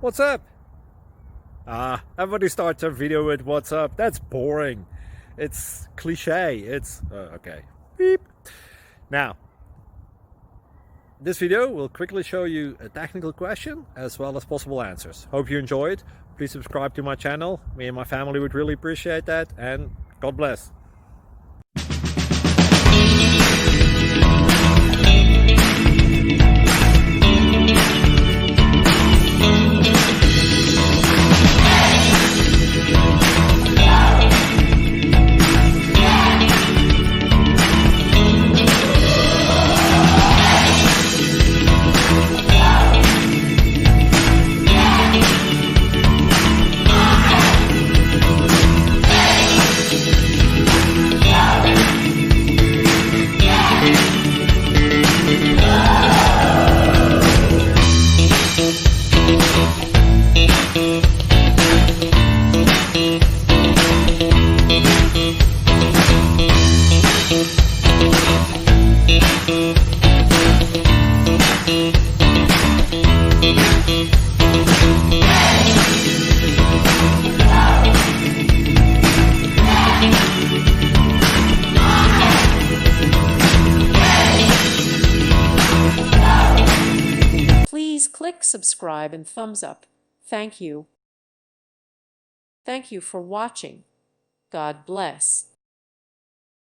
What's up? Everybody starts a video with what's up. That's boring. It's cliche. It's okay. Beep. Now, this video will quickly show you a technical question as well as possible answers. Hope you enjoy it. Please subscribe to my channel. Me and my family would really appreciate that, and God bless. Please click subscribe and thumbs up. Thank you. Thank you for watching. God bless.